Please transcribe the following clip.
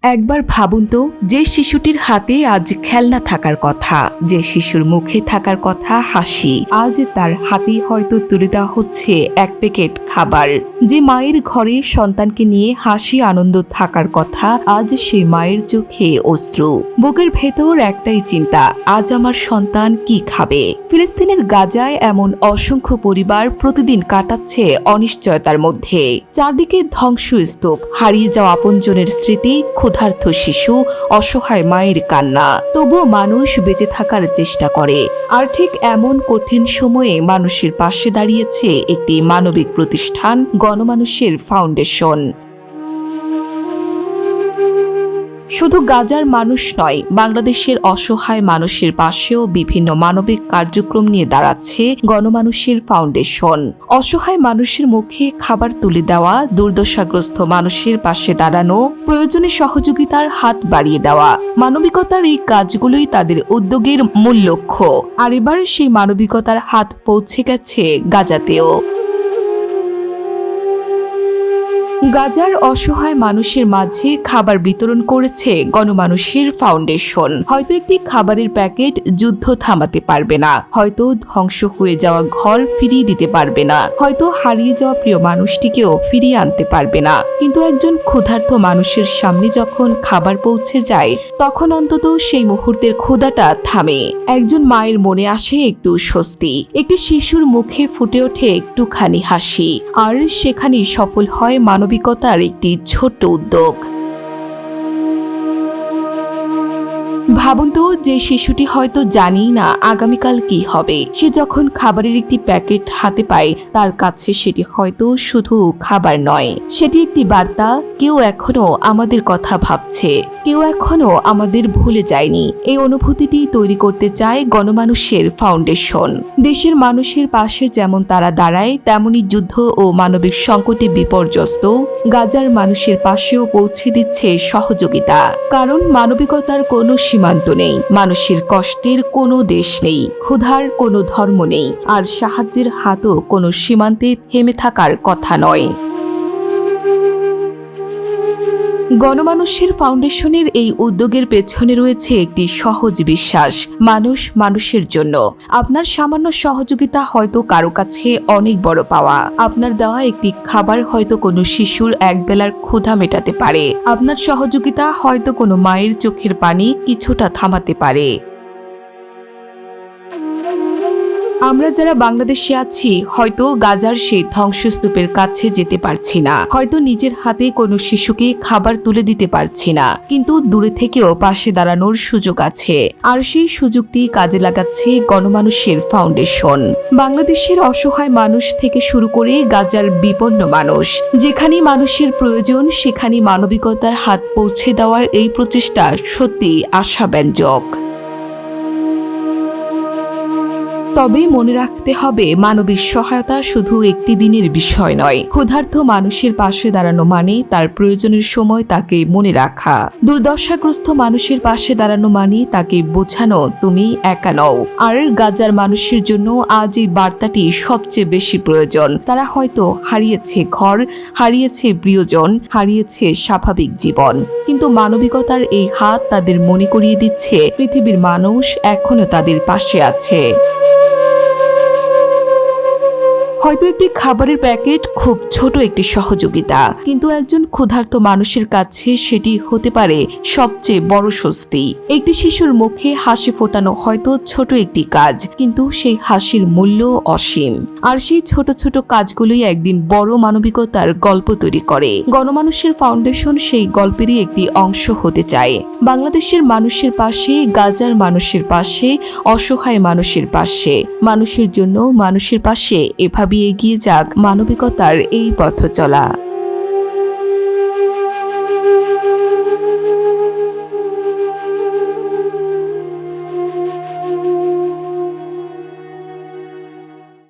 একবার ভাবুন তো, যে শিশুটির হাতে আজ খেলনা থাকার কথা, যে শিশুর মুখে থাকার কথা হাসি, আজ তার হাতেই হয়তো তুলে দেওয়া হচ্ছে এক প্যাকেট খাবার। যে মায়ের ঘরে সন্তানকে নিয়ে হাসি আনন্দ থাকার কথা, আজ সে মায়ের চোখে অশ্রু। বুকের ভেতর একটাই চিন্তা, আজ আমার সন্তান কি খাবে। ফিলিস্তিনের গাজায় এমন অসংখ্য পরিবার প্রতিদিন কাটাচ্ছে অনিশ্চয়তার মধ্যে। চারদিকে ধ্বংসস্তূপ, হারিয়ে যাওয়া আপনজনের স্মৃতি, ক্ষুধার্ত শিশু, অসহায় মায়ের কান্না। তবুও মানুষ বেঁচে থাকার চেষ্টা করে। আর ঠিক এমন কঠিন সময়ে মানুষের পাশে দাঁড়িয়েছে একটি মানবিক প্রতিষ্ঠান, গণমানুষের ফাউন্ডেশন। শুধু গাজার মানুষ নয়, বাংলাদেশের অসহায় মানুষের পাশেও বিভিন্ন মানবিক কার্যক্রম নিয়ে দাঁড়াচ্ছে গণমানুষের ফাউন্ডেশন। অসহায় মানুষের মুখে খাবার তুলে দেওয়া, দুর্দশাগ্রস্ত মানুষের পাশে দাঁড়ানো, প্রয়োজনে সহযোগিতার হাত বাড়িয়ে দেওয়া, মানবিকতার এই কাজগুলোই তাদের উদ্যোগের মূল লক্ষ্য। আর এবার সেই মানবিকতার হাত পৌঁছে গেছে গাজাতেও। গাজার অসহায় মানুষের মাঝে খাবার বিতরণ করেছে গণমানুষের ফাউন্ডেশন। হয়তো একটি খাবারের প্যাকেট যুদ্ধ থামাতে পারবে না, হয়তো ধ্বংস হয়ে যাওয়া ঘর ফিরিয়ে দিতে পারবে না, হয়তো হারিয়ে যাওয়া প্রিয় মানুষটিকেও ফিরিয়ে আনতে পারবে না, কিন্তু একজন ক্ষুধার্ত মানুষের সামনে যখন খাবার পৌঁছে যায়, তখন অন্তত সেই মুহূর্তের ক্ষুধাটা থামে। একজন মায়ের মনে আসে একটু স্বস্তি, একটি শিশুর মুখে ফুটে ওঠে একটুখানি হাসি, আর সেখানেই সফল হয় মানবিকতার একটি ছোট্ট উদ্যোগ। ভাবুন তো, যে শিশুটি হয়তো জানি না আগামীকাল কি হবে, সে যখন খাবারের একটি প্যাকেট হাতে পায়, তার কাছে সেটি হয়তো শুধু খাবার নয়, সেটি একটি বার্তা। কেউ এখনো আমাদের কথা ভাবছে, কেউ এখনো আমাদের ভুলে যায়নি। এই অনুভূতিটি তৈরি করতে চায় গণমানুষের ফাউন্ডেশন। দেশের মানুষের পাশে যেমন তারা দাঁড়ায়, তেমনি যুদ্ধ ও মানবিক সংকটে বিপর্যস্ত গাজার মানুষের পাশেও পৌঁছে দিচ্ছে সহযোগিতা। কারণ মানবিকতার কোনো সীমান্ত নেই, মানুষের কষ্টের কোনো দেশ নেই, ক্ষুধার কোনো ধর্ম নেই, আর সাহায্যের হাতও কোনো সীমান্তে থেমে থাকার কথা নয়। গণমানুষের ফাউন্ডেশনের এই উদ্যোগের পেছনে রয়েছে একটি সহজ বিশ্বাস, মানুষ মানুষের জন্য। আপনার সামান্য সহযোগিতা হয়তো কারো কাছে অনেক বড় পাওয়া। আপনার দেওয়া একটি খাবার হয়তো কোনো শিশুর একবেলার ক্ষুধা মেটাতে পারে। আপনার সহযোগিতা হয়তো কোনো মায়ের চোখের পানি কিছুটা থামাতে পারে। আমরা যারা বাংলাদেশে আছি, হয়তো গাজার সেই ধ্বংসস্তূপের কাছে যেতে পারছি না, হয়তো নিজের হাতে কোনো শিশুকে খাবার তুলে দিতে পারছি না, কিন্তু দূরে থেকেও পাশে দাঁড়ানোর সুযোগ আছে। আর সেই সুযোগটি কাজে লাগাচ্ছে গণমানুষের ফাউন্ডেশন। বাংলাদেশের অসহায় মানুষ থেকে শুরু করে গাজার বিপন্ন মানুষ, যেখানে মানুষের প্রয়োজন সেখানে মানবিকতার হাত পৌঁছে দেওয়ার এই প্রচেষ্টা সত্যি আশাব্যঞ্জক। তবে মনে রাখতে হবে, মানবিক সহায়তা শুধু একটি দিনের বিষয় নয়। ক্ষুধার্ত মানুষের পাশে দাঁড়ানো মানে তার প্রয়োজনের সময় তাকে মনে রাখা। দুর্দশাগ্রস্ত মানুষের পাশে দাঁড়ানো মানে তাকে বোঝানো তুমি একা নও। আর গাজার মানুষের জন্য আজ এই বার্তাটি সবচেয়ে বেশি প্রয়োজন। তারা হয়তো হারিয়েছে ঘর, হারিয়েছে প্রিয়জন, হারিয়েছে স্বাভাবিক জীবন, কিন্তু মানবিকতার এই হাত তাদের মনে করিয়ে দিচ্ছে পৃথিবীর মানুষ এখনো তাদের পাশে আছে। হয়তো একটি খাবারের প্যাকেট খুব ছোট একটি সহযোগিতা, কিন্তু একজন ক্ষুধার্ত মানুষের কাছে সেটি হতে পারে সবচেয়ে বড় স্বস্তি। একটি শিশুর মুখে হাসি ফোটানো হয়তো ছোট একটি কাজ, কিন্তু সেই হাসির মূল্য অসীম। আর সেই ছোট ছোট কাজগুলোই একদিন বড় মানবিকতার গল্প তৈরি করে। গণমানুষের ফাউন্ডেশন সেই গল্পেরই একটি অংশ হতে চায়। বাংলাদেশের মানুষের পাশে, গাজার মানুষের পাশে, অসহায় মানুষের পাশে, মানুষের জন্য মানুষের পাশে, এভাবে এগিয়ে যাক মানবিকতার এই পথ চলা।